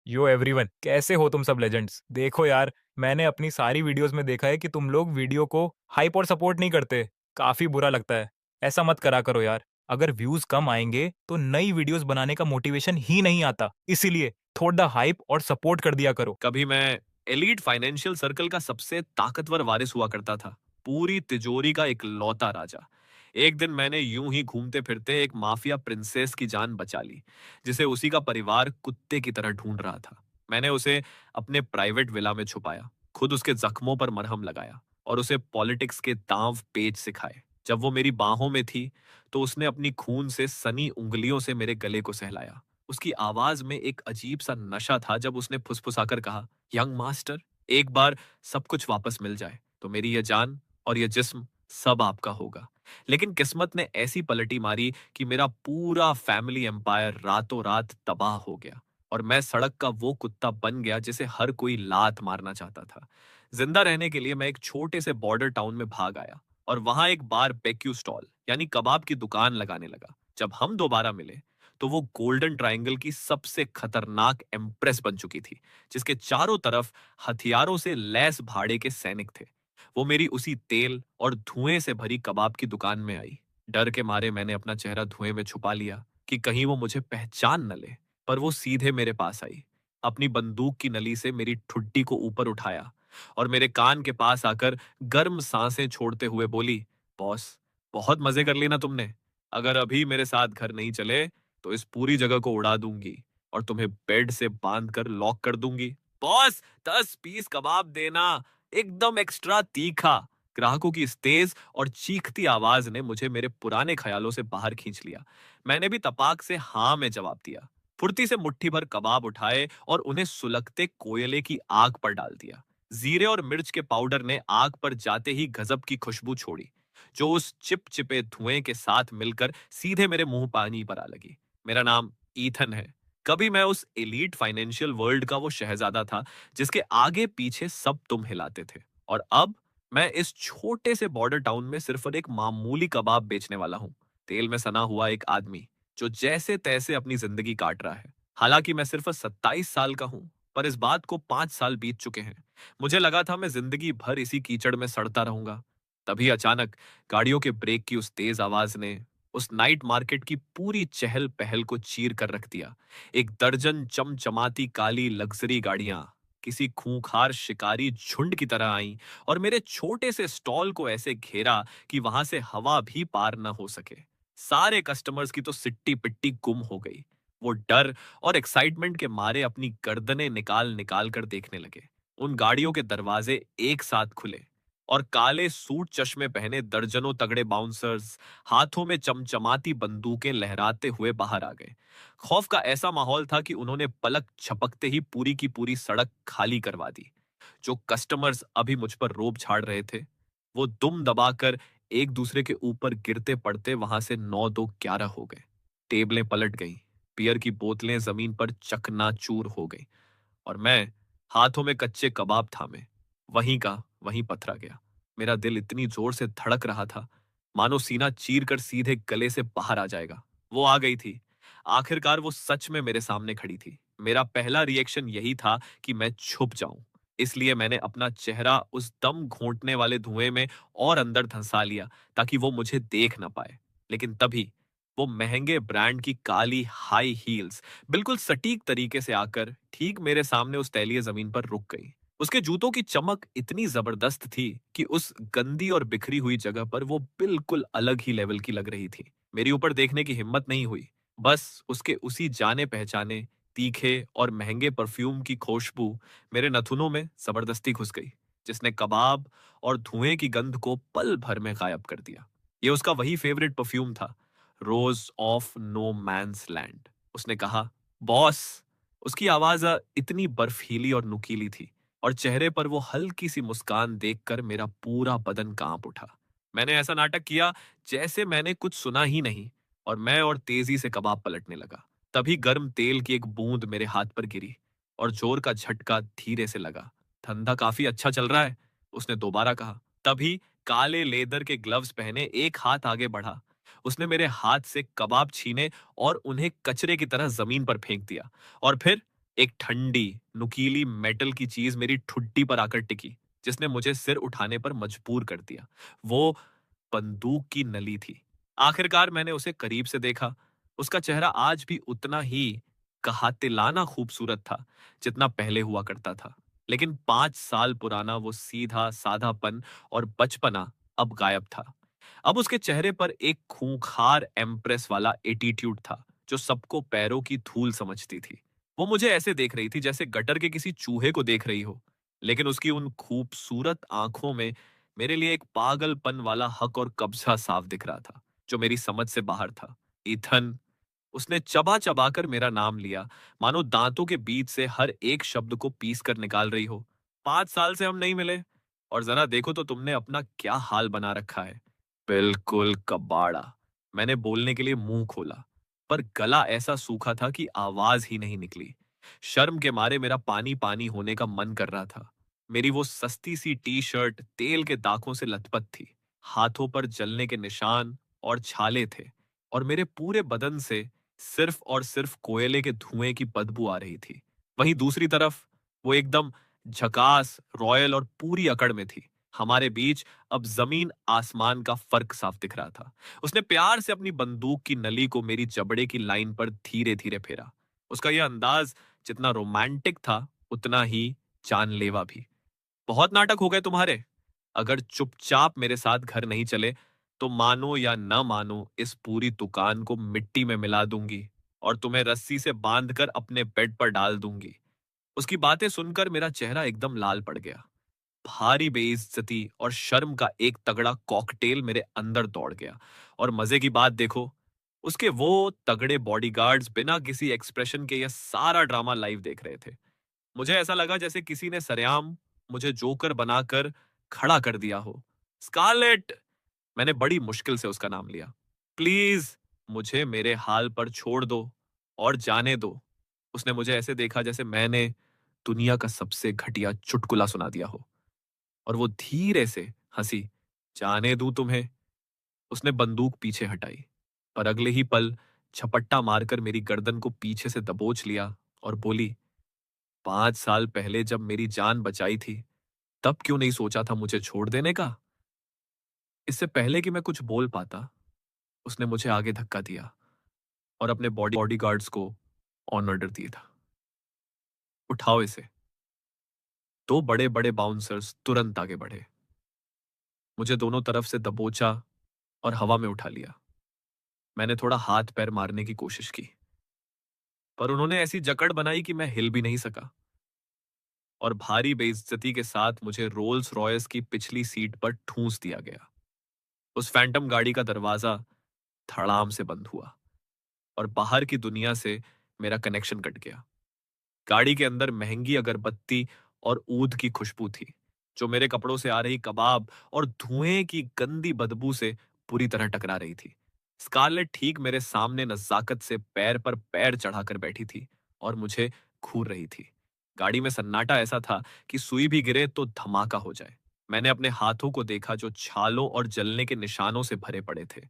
यो everyone, कैसे हो तुम सब लेजेंड्स? देखो यार, मैंने अपनी सारी वीडियोस में देखा है कि तुम लोग वीडियो को हाइप और सपोर्ट नहीं करते। काफी बुरा लगता है। ऐसा मत करा करो यार। अगर व्यूज कम आएंगे तो नई वीडियोस बनाने का मोटिवेशन ही नहीं आता। इसीलिए थोड़ा हाइप और सपोर्ट कर दिया करो। कभी मैं एलीट फाइनेंशियल सर्कल का सबसे ताकतवर वारिस हुआ करता था, पूरी तिजोरी का इकलौता राजा। एक दिन मैंने यूं ही घूमते फिरते एक माफिया प्रिंसेस की जान बचा ली, जिसे उसी का परिवार कुत्ते की तरह ढूंढ रहा था। मैंने उसे अपने प्राइवेट विला में छुपाया, खुद उसके जख्मों पर मरहम लगाया और उसे पॉलिटिक्स के दांव पेच सिखाए। जब वो मेरी बाहों में थी, तो उसने अपनी खून से सनी उंगलियों से मेरे गले को सहलाया। उसकी आवाज में एक अजीब सा नशा था जब उसने फुसफुसाकर कहा, यंग मास्टर, एक बार सब कुछ वापस मिल जाए तो मेरी यह जान और यह जिस्म सब आपका होगा। लेकिन किस्मत ने ऐसी पलटी मारी कि मेरा पूरा फैमिली एम्पायर रातों रात तबाह हो गया और मैं सड़क का वो कुत्ता बन गया जिसे हर कोई लात मारना चाहता था। जिंदा रहने के लिए मैं एक छोटे से बॉर्डर टाउन में भाग आया और वहां एक बार बेक्यू स्टॉल यानी कबाब की दुकान लगाने लगा। जब हम दोबारा मिले, तो वो गोल्डन ट्रायंगल की सबसे खतरनाक एम्प्रेस बन चुकी थी, जिसके चारों तरफ हथियारों से लैस भाड़े के सैनिक थे। वो मेरी उसी तेल और धुएं से भरी कबाब की दुकान में आई। डर के मारे मैंने अपना चेहरा धुएं में छुपा लिया कि कहीं वो मुझे पहचान न ले। पर वो सीधे मेरे पास आई, अपनी बंदूक की नली से मेरी ठुड्डी को ऊपर उठाया और मेरे कान के पास आकर गर्म सांसें छोड़ते हुए बोली, बॉस, बहुत मजे कर लिए ना तुमने। अगर अभी मेरे साथ घर नहीं चले तो इस पूरी जगह को उड़ा दूंगी और तुम्हें बेड से बांध कर लॉक कर दूंगी। बॉस, 10 पीस कबाब देना, एकदम एक्स्ट्रा तीखा। ग्राहकों की इस तेज और चीखती आवाज ने मुझे मेरे पुराने ख्यालों से बाहर खींच लिया। मैंने भी तपाक से हाँ में जवाब दिया। फुर्ती से मुट्ठी भर कबाब उठाए और उन्हें सुलगते कोयले की आग पर डाल दिया। जीरे और मिर्च के पाउडर ने आग पर जाते ही गजब की खुशबू छोड़ी, जो उस चिपचिपे धुएं के साथ मिलकर सीधे मेरे मुंह पानी पर आ लगी। मेरा नाम ईथन है। कभी मैं उस एलीट फाइनेंशियल वर्ल्ड का वो शहजादा था जिसके आगे पीछे सब तुम हिलाते थे। और अब मैं इस छोटे से बॉर्डर टाउन में सिर्फ और एक मामूली कबाब बेचने वाला हूँ। तेल में सना हुआ एक आदमी जो जैसे तैसे अपनी जिंदगी काट रहा है। हालांकि मैं सिर्फ 27 साल का हूँ, पर इस बात को 5 साल बीत चुके हैं। मुझे लगा था मैं जिंदगी भर इसी कीचड़ में सड़ता रहूंगा। तभी अचानक गाड़ियों के ब्रेक की उस तेज आवाज ने उस नाइट मार्केट की पूरी चहल पहल को चीर कर रख दिया। एक दर्जन चमचमाती काली लग्जरी गाड़ियां किसी खूंखार शिकारी झुंड की तरह आईं और मेरे छोटे से स्टॉल को ऐसे घेरा कि वहां से हवा भी पार न हो सके। सारे कस्टमर्स की तो सिट्टी पिट्टी गुम हो गई। वो डर और एक्साइटमेंट के मारे अपनी गर्दनें निकाल निकाल कर देखने लगे। उन गाड़ियों के दरवाजे एक साथ खुले और काले सूट चश्मे पहने दर्जनों तगड़े बाउंसर्स हाथों में चमचमाती बंदूकें लहराते हुए बाहर आ गए। खौफ का ऐसा माहौल था कि उन्होंने पलक झपकते ही पूरी की पूरी सड़क खाली करवा दी। जो कस्टमर्स अभी मुझ पर रोब झाड़ रहे थे, वो दुम दबाकर एक दूसरे के ऊपर गिरते पड़ते वहां से 9 2 11 हो गए। टेबलें पलट गईं, बियर की बोतलें जमीन पर चकनाचूर हो गईं और मैं हाथों में कच्चे कबाब थामे वहीं का वहीं पथरा गया। मेरा दिल इतनी जोर से धड़क रहा था, मानो सीना चीर कर सीधे गले से बाहर आ जाएगा। वो आ गई थी। आखिरकार वो सच में मेरे सामने खड़ी थी। मेरा पहला रिएक्शन यही था कि मैं छुप जाऊं। इसलिए मैंने अपना चेहरा उस दम घोंटने वाले धुएं में और अंदर धंसा लिया ताकि वो मुझे देख ना पाए। लेकिन तभी वो महंगे ब्रांड की काली हाई हील्स बिल्कुल सटीक तरीके से आकर ठीक मेरे सामने उस तैलीय जमीन पर रुक गई। उसके जूतों की चमक इतनी जबरदस्त थी कि उस गंदी और बिखरी हुई जगह पर वो बिल्कुल अलग ही लेवल की लग रही थी। मेरी ऊपर देखने की हिम्मत नहीं हुई। बस उसके उसी जाने पहचाने तीखे और महंगे परफ्यूम की खुशबू मेरे नथुनों में जबरदस्ती घुस गई, जिसने कबाब और धुएं की गंध को पल भर में गायब कर दिया। ये उसका वही फेवरेट परफ्यूम था, rose of no man's land. उसने कहा, बॉस। उसकी आवाज इतनी बर्फीली और नुकीली थी और चेहरे पर वो हल्की सी मुस्कान देखकर मेरा पूरा बदन कांप उठा। मैंने ऐसा नाटक किया जैसे मैंने कुछ सुना ही नहीं और मैं और तेजी से कबाब पलटने लगा। तभी गर्म तेल की एक बूंद मेरे हाथ पर गिरी और जोर का झटका धीरे से लगा। धंधा काफी अच्छा चल रहा है, उसने दोबारा कहा। तभी काले लेदर के ग्लव्स पहने एक हाथ आगे बढ़ा। उसने मेरे हाथ से कबाब छीने और उन्हें कचरे की तरह जमीन पर फेंक दिया और फिर एक ठंडी, नुकीली मेटल की चीज मेरी ठुड्डी पर आकर टिकी, जिसने मुझे सिर उठाने पर मजबूर कर दिया। वो बंदूक की नली थी। आखिरकार मैंने उसे करीब से देखा। उसका चेहरा आज भी उतना ही कहातिलाना खूबसूरत था, जितना पहले हुआ करता था। लेकिन 5 साल पुराना वो सीधा साधापन और बचपना अब गायब था। अब उसके चेहरे पर एक खूंखार एम्प्रेस वाला एटीट्यूड था, जो सबको पैरों की धूल समझती थी। वो मुझे ऐसे देख रही थी जैसे गटर के किसी चूहे को देख रही हो। लेकिन उसकी उन खूबसूरत आंखों में मेरे लिए एक पागलपन वाला हक और कब्जा साफ दिख रहा था, जो मेरी समझ से बाहर था। ईथन। उसने चबा चबा कर मेरा नाम लिया, मानो दांतों के बीच से हर एक शब्द को पीस कर निकाल रही हो। 5 साल से हम नहीं मिले, और जरा देखो तो तुमने अपना क्या हाल बना रखा है। बिल्कुल कबाड़ा। मैंने बोलने के लिए मुंह खोला, पर गला ऐसा सूखा था कि आवाज ही नहीं निकली। शर्म के मारे मेरा पानी पानी होने का मन कर रहा था। मेरी वो सस्ती सी टी शर्ट तेल के दागों से लथपथ थी। हाथों पर जलने के निशान और छाले थे, और मेरे पूरे बदन से सिर्फ और सिर्फ कोयले के धुएं की बदबू आ रही थी। वहीं दूसरी तरफ वो एकदम झकास, रॉयल और पूरी अकड़ में थी। हमारे बीच अब जमीन आसमान का फर्क साफ दिख रहा था। उसने प्यार से अपनी बंदूक की नली को मेरी जबड़े की लाइन पर धीरे धीरे फेरा। उसका यह अंदाज जितना रोमांटिक था, उतना ही जानलेवा भी। बहुत नाटक हो गए तुम्हारे। अगर चुपचाप मेरे साथ घर नहीं चले, तो मानो या न मानो इस पूरी दुकान को मिट्टी में मिला दूंगी और तुम्हें रस्सी से बांधकर अपने बेड पर डाल दूंगी। उसकी बातें सुनकर मेरा चेहरा एकदम लाल पड़ गया। भारी बेइज्जती और शर्म का एक तगड़ा कॉकटेल मेरे अंदर दौड़ गया। और मजे की बात देखो, उसके वो तगड़े बॉडीगार्ड्स बिना किसी एक्सप्रेशन के यह सारा ड्रामा लाइव देख रहे थे। मुझे ऐसा लगा जैसे किसी ने सरेआम मुझे जोकर बनाकर खड़ा कर दिया हो। स्कारलेट। मैंने बड़ी मुश्किल से उसका नाम लिया। प्लीज, मुझे मेरे हाल पर छोड़ दो और जाने दो। उसने मुझे ऐसे देखा जैसे मैंने दुनिया का सबसे घटिया चुटकुला सुना दिया हो, और वो धीरे से हंसी। जाने दूं तुम्हें? उसने बंदूक पीछे हटाई, पर अगले ही पल झपट्टा मारकर मेरी गर्दन को पीछे से दबोच लिया और बोली, 5 साल पहले जब मेरी जान बचाई थी, तब क्यों नहीं सोचा था मुझे छोड़ देने का? इससे पहले कि मैं कुछ बोल पाता, उसने मुझे आगे धक्का दिया और अपने बॉडीगार्ड्स को ऑन ऑर्डर दिया था, उठाओ इसे। 2 बड़े बड़े बाउंसर्स तुरंत आगे बढ़े, मुझे दोनों तरफ से दबोचा और हवा में उठा लिया। मैंने थोड़ा हाथ पैर मारने की कोशिश की, पर उन्होंने ऐसी जकड़ बनाई कि मैं हिल भी नहीं सका, और भारी बेइज्जती के साथ मुझे रोल्स रॉयस की पिछली सीट पर ठूंस दिया गया। उस फैंटम गाड़ी का दरवाजा धड़ाम से बंद हुआ, और बाहर की दुनिया से मेरा कनेक्शन कट गया। गाड़ी के अंदर महंगी अगरबत्ती और ऊद की खुशबू थी, जो मेरे कपड़ों से आ रही कबाब और धुएं की गंदी बदबू से पूरी तरह टकरा रही थी। स्कारलेट ठीक मेरे सामने नजाकत से पैर पर पैर चढ़ाकर बैठी थी और मुझे घूर रही थी। गाड़ी में सन्नाटा ऐसा था कि सुई भी गिरे तो धमाका हो जाए। मैंने अपने हाथों को देखा, जो छालों और जलने के निशानों से भरे पड़े थे।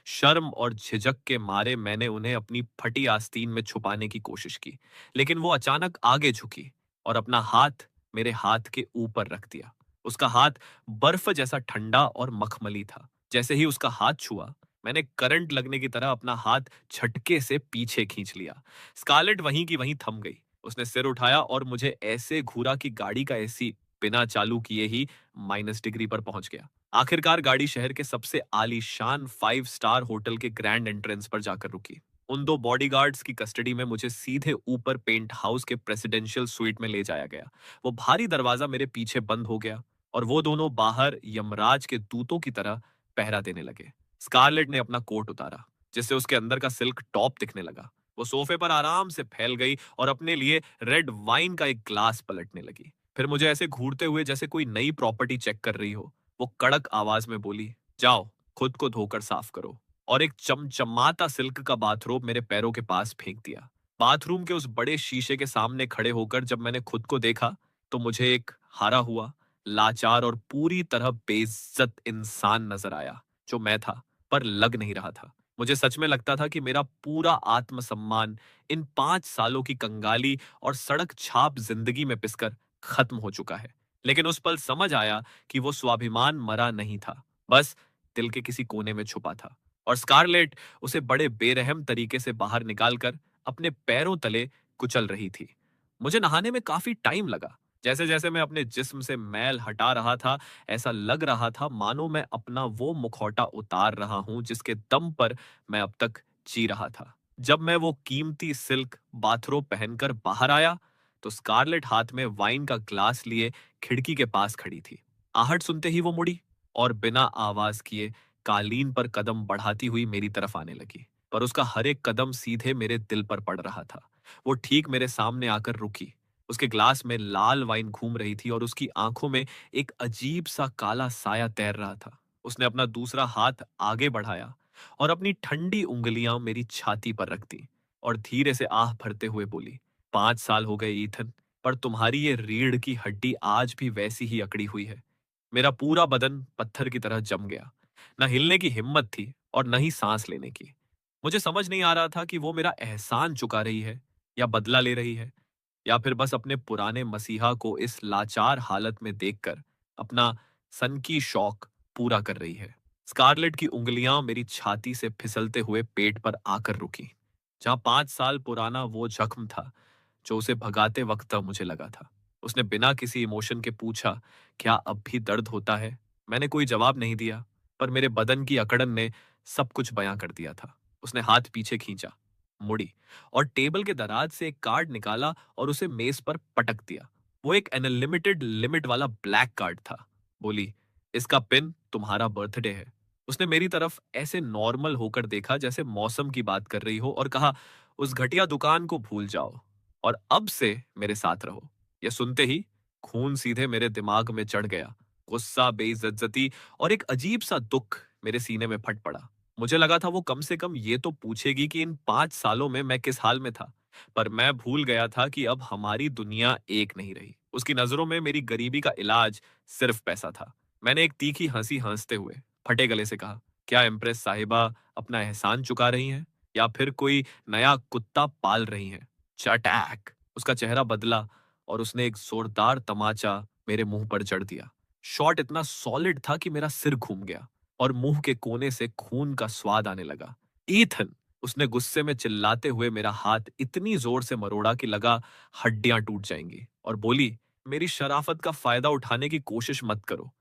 शर्म और झिझक के मारे मैंने उन्हें अपनी फटी आस्तीन में छुपाने की कोशिश की, लेकिन वो अचानक आगे झुकी और अपना हाथ मेरे हाथ के ऊपर रख दिया। उसका हाथ बर्फ जैसा ठंडा और मखमली था। जैसे ही उसका हाथ छुआ, मैंने करंट लगने की तरह अपना हाथ झटके से पीछे खींच लिया। स्कारलेट वहीं की वहीं थम गई। उसने सिर उठाया और मुझे ऐसे घूरा कि गाड़ी का एसी बिना चालू किए ही -डिग्री पर पहुंच गया। आखिरकार गाड़ी शहर के सबसे आलीशान 5 स्टार होटल के ग्रैंड एंट्रेंस पर जाकर रुकी। उन 2 बॉडीगार्ड्स की कस्टडी में मुझे सीधे ऊपर पेंट हाउस के प्रेसिडेंशियल स्वीट में ले जाया गया। वो भारी दरवाजा मेरे पीछे बंद हो गया, और वो दोनों बाहर यमराज के दूतों की तरह पहरा देने लगे। स्कारलेट ने अपना कोट उतारा, जिससे उसके अंदर का सिल्क टॉप दिखने लगा। वो सोफे पर आराम से फैल गई और अपने लिए रेड वाइन का एक ग्लास पलटने लगी। फिर मुझे ऐसे घूरते हुए जैसे कोई नई प्रॉपर्टी चेक कर रही हो, वो कड़क आवाज में बोली, जाओ, खुद को धोकर साफ करो। और एक चमचमाता सिल्क का बाथरोब मेरे पैरों के पास फेंक दिया। बाथरूम के उस बड़े शीशे के सामने खड़े होकर जब मैंने खुद को देखा, तो मुझे एक हारा हुआ, लाचार और पूरी तरह बेइज्जत इंसान नजर आया, जो मैं था, पर लग नहीं रहा था। मुझे सच में लगता था कि मेरा पूरा आत्मसम्मान इन 5 सालों की कंगाली और सड़क छाप जिंदगी में पिसकर खत्म हो चुका है। लेकिन उस पल समझ आया कि वो स्वाभिमान मरा नहीं था, बस दिल के किसी कोने में छुपा था। और स्कारलेट उसे बड़े बेरहम तरीके से बाहर निकालकर अपने पैरों तले कुचल रही थी। मुझे नहाने में काफी टाइम लगा। जैसे जैसे मैं अपने जिस्म से मैल हटा रहा था, ऐसा लग रहा था मानो मैं अपना वो मुखौटा उतार रहा हूं जिसके दम पर मैं अब तक जी रहा था। जब मैं वो कीमती सिल्क बाथरोब पहनकर बाहर आया, तो स्कारलेट हाथ में वाइन का ग्लास लिए खिड़की के पास खड़ी थी। आहट सुनते ही वो मुड़ी और बिना आवाज किए कालीन पर कदम बढ़ाती हुई मेरी तरफ आने लगी। पर उसका हर एक कदम सीधे मेरे दिल पर पड़ रहा था। वो ठीक मेरे सामने आकर रुकी। उसके ग्लास में लाल वाइन घूम रही थी और उसकी आंखों में एक अजीब सा काला साया तैर रहा था। उसने अपना दूसरा हाथ आगे बढ़ाया और अपनी ठंडी उंगलियां मेरी छाती पर रख दी और धीरे से आह भरते हुए बोली, 5 साल हो गए ईथन, पर तुम्हारी ये रीढ़ की हड्डी आज भी वैसी ही अकड़ी हुई है। मेरा पूरा बदन पत्थर की तरह जम गया। न हिलने की हिम्मत थी और न ही सांस लेने की। मुझे समझ नहीं आ रहा था कि वो मेरा एहसान चुका रही है या बदला ले रही है, या फिर बस अपने पुराने मसीहा को इस लाचार हालत में देखकर अपना सनकी शौक पूरा कर रही है। स्कारलेट की उंगलियां मेरी छाती से फिसलते हुए पेट पर आकर रुकी, जहां 5 साल पुराना वो जख्म था जो उसे भगाते वक्त तक मुझे लगा था। उसने बिना किसी इमोशन के पूछा, क्या अब भी दर्द होता है? मैंने कोई जवाब नहीं दिया, पर मेरे बदन की अकड़न ने सब कुछ बयां कर दिया था। उसने हाथ पीछे खींचा, मुड़ी और टेबल के दराज से एक कार्ड निकाला और उसे मेज पर पटक दिया। वो एक अनलिमिटेड लिमिट वाला ब्लैक कार्ड था। बोली, इसका पिन तुम्हारा बर्थडे है। उसने मेरी तरफ ऐसे नॉर्मल होकर देखा जैसे मौसम की बात कर रही हो और कहा, उस घटिया दुकान को भूल जाओ और अब से मेरे साथ रहो। यह सुनते ही खून सीधे मेरे दिमाग में चढ़ गया। गुस्सा, बेइज्जती और एक अजीब सा दुख मेरे सीने में फट पड़ा। मुझे लगा था वो कम से कम ये तो पूछेगी कि इन 5 सालों में मैं किस हाल में था। पर मैं भूल गया था कि अब हमारी दुनिया एक नहीं रही। उसकी नजरों में मेरी गरीबी का इलाज सिर्फ पैसा था। मैंने एक तीखी हंसी हंसते हुए फटे गले से कहा, क्या एम्प्रेस साहिबा अपना एहसान चुका रही हैं या फिर कोई नया कुत्ता पाल रही हैं? चटैक! उसका चेहरा बदला और उसने एक जोरदार तमाचा मेरे मुंह पर जड़ दिया। शॉट इतना सॉलिड था कि मेरा सिर घूम गया और मुंह के कोने से खून का स्वाद आने लगा। ईथन! उसने गुस्से में चिल्लाते हुए मेरा हाथ इतनी जोर से मरोड़ा कि लगा हड्डियां टूट जाएंगी और बोली, मेरी शराफत का फायदा उठाने की कोशिश मत करो।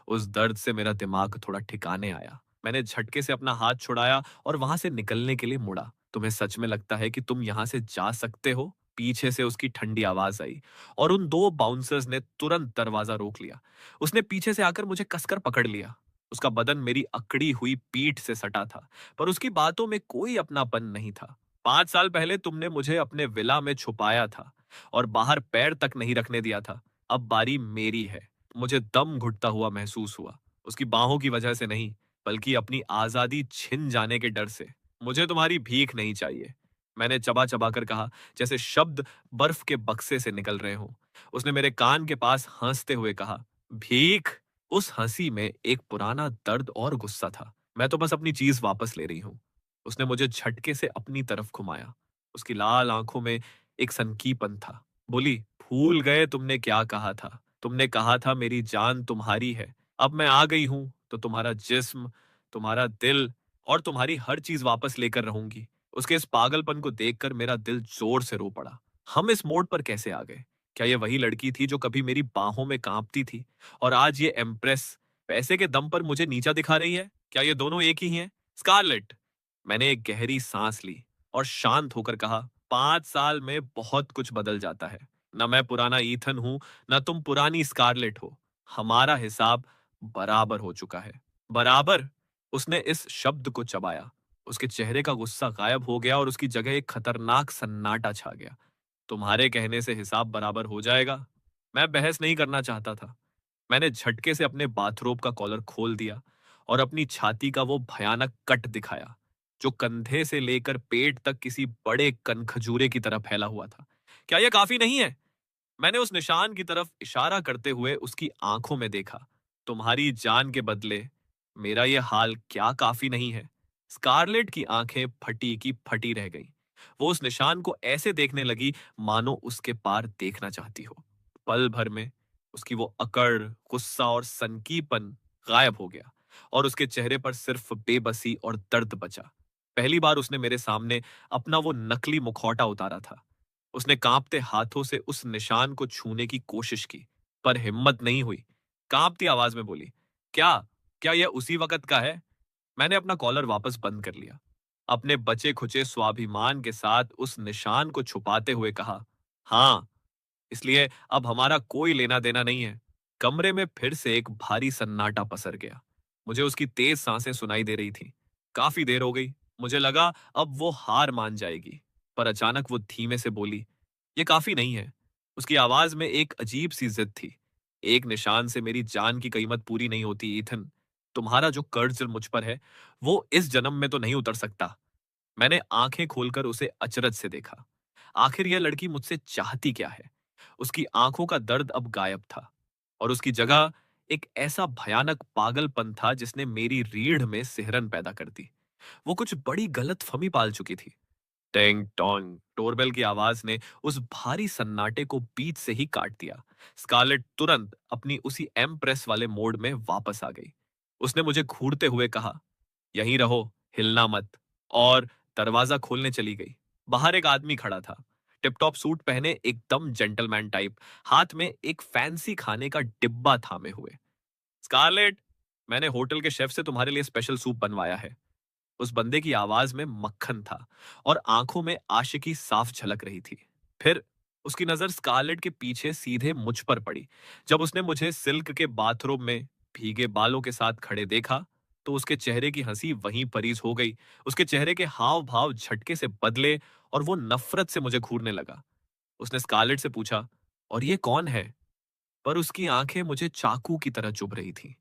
उस दर्द से मेरा दिमाग थोड़ा ठिकाने आया। मैंने झटके से अपना हाथ छुड़ाया और वहां से निकलने के लिए मुड़ा। तुम्हें सच में लगता है कि तुम यहां से जा सकते हो? पीछे से उसकी ठंडी आवाज आई और उन दो बाउंसर्स ने तुरंत दरवाजा रोक लिया। उसने पीछे से आकर मुझे कसकर पकड़ लिया। उसका बदन मेरी अकड़ी हुई पीठ से सटा था, पर उसकी बातों में कोई अपनापन नहीं था। 5 साल पहले तुमने मुझे अपने विला में छुपाया था और बाहर पैर तक नहीं रखने दिया था। अब बारी मेरी है। मुझे दम घुटता हुआ महसूस हुआ, उसकी बाहों की वजह से नहीं, बल्कि अपनी आजादी छिन जाने के डर से। मुझे तुम्हारी भीख नहीं चाहिए, मैंने चबा चबा कर कहा, जैसे शब्द बर्फ के बक्से से निकल रहे हों। उसने मेरे कान के पास हंसते हुए कहा, भीख? उस हंसी में एक पुराना दर्द और गुस्सा था। मैं तो बस अपनी चीज वापस ले रही हूं। उसने मुझे झटके से अपनी तरफ घुमाया। उसकी लाल आंखों में एक सनकीपन था। बोली, भूल गए तुमने क्या कहा था? तुमने कहा था मेरी जान तुम्हारी है। अब मैं आ गई हूं तो तुम्हारा जिस्म, तुम्हारा दिल और तुम्हारी हर चीज वापस लेकर रहूंगी। उसके इस पागलपन को देखकर मेरा दिल जोर से रो पड़ा। हम इस मोड़ पर कैसे आ गए? क्या ये वही लड़की थी जो कभी मेरी बाहों में कांपती थी और आज ये एम्प्रेस पैसे के दम पर मुझे नीचा दिखा रही है? क्या ये दोनों एक ही हैं? स्कारलेट! मैंने एक गहरी सांस ली और शांत होकर कहा, 5 साल में बहुत कुछ बदल जाता है। न मैं पुराना ईथन हूं, न तुम पुरानी स्कारलेट हो। हमारा हिसाब बराबर हो चुका है। बराबर? उसने इस शब्द को चबाया। उसके चेहरे का गुस्सा गायब हो गया और उसकी जगह एक खतरनाक सन्नाटा छा गया। तुम्हारे कहने से हिसाब बराबर हो जाएगा? मैं बहस नहीं करना चाहता था। मैंने झटके से अपने बाथरोब का कॉलर खोल दिया और अपनी छाती का वो भयानक कट दिखाया, जो कंधे से लेकर पेट तक किसी बड़े कनखजूरे की तरह फैला हुआ था। क्या यह काफी नहीं है? मैंने उस निशान की तरफ इशारा करते हुए उसकी आंखों में देखा। तुम्हारी जान के बदले मेरा यह हाल क्या काफी नहीं है? स्कारलेट की आंखें फटी की फटी रह गईं। वो उस निशान को ऐसे देखने लगी मानो उसके पार देखना चाहती हो। पल भर में उसकी वो अकड़, गुस्सा और सनकीपन गायब हो गया और उसके चेहरे पर सिर्फ बेबसी और दर्द बचा। पहली बार उसने मेरे सामने अपना वो नकली मुखौटा उतारा था। उसने कांपते हाथों से उस निशान को छूने की कोशिश की, पर हिम्मत नहीं हुई। कांपती आवाज में बोली, क्या क्या यह उसी वक्त का है? मैंने अपना कॉलर वापस बंद कर लिया। अपने बचे खुचे स्वाभिमान के साथ उस निशान को छुपाते हुए कहा, हाँ, इसलिए अब हमारा कोई लेना देना नहीं है। कमरे में फिर से एक भारी सन्नाटा पसर गया। मुझे उसकी तेज सांसें सुनाई दे रही थी। काफी देर हो गई। मुझे लगा अब वो हार मान जाएगी, पर अचानक वो धीमे से बोली, ये काफी नहीं है। उसकी आवाज में एक अजीब सी जिद थी। एक निशान से मेरी जान की कीमत पूरी नहीं होती, ईथन। तुम्हारा जो कर्ज मुझ पर है, वो इस जन्म में तो नहीं उतर सकता। मैंने आंखें खोलकर उसे अचरज से देखा। आखिर यह लड़की मुझसे चाहती क्या है? उसकी आंखों का दर्द अब गायब था और उसकी जगह एक ऐसा भयानक पागलपन था जिसने मेरी रीढ़ में सिहरन पैदा कर दी। वो कुछ बड़ी गलतफहमी पाल चुकी थी। टेंग टोंग, डोरबेल की आवाज ने उस भारी सन्नाटे को बीच से ही काट दिया। स्कारलेट तुरंत अपनी उसी एम प्रेस वाले मोड में वापस आ गई। उसने मुझे घूरते हुए कहा, यहीं रहो, हिलना मत, और दरवाजा खोलने चली गई। बाहर एक आदमी खड़ा था, टिप-टॉप सूट पहने, एकदम जेंटलमैन टाइप, हाथ में एक फैंसी खाने का डिब्बा थामे हुए। स्कारलेट, मैंने होटल के शेफ से तुम्हारे लिए स्पेशल सूप बनवाया है। उस बंदे की आवाज में मक्खन था और आंखों में आशिकी साफ झलक रही थी। फिर उसकी नजर स्कारलेट के पीछे सीधे मुझ पर पड़ी। जब उसने मुझे सिल्क के बाथरूम में भीगे बालों के साथ खड़े देखा, तो उसके चेहरे की हंसी वहीं परीज हो गई। उसके चेहरे के हाव भाव झटके से बदले और वो नफरत से मुझे घूरने लगा। उसने स्कारलेट से पूछा, और ये कौन है? पर उसकी आंखें मुझे चाकू की तरह चुभ रही थीं।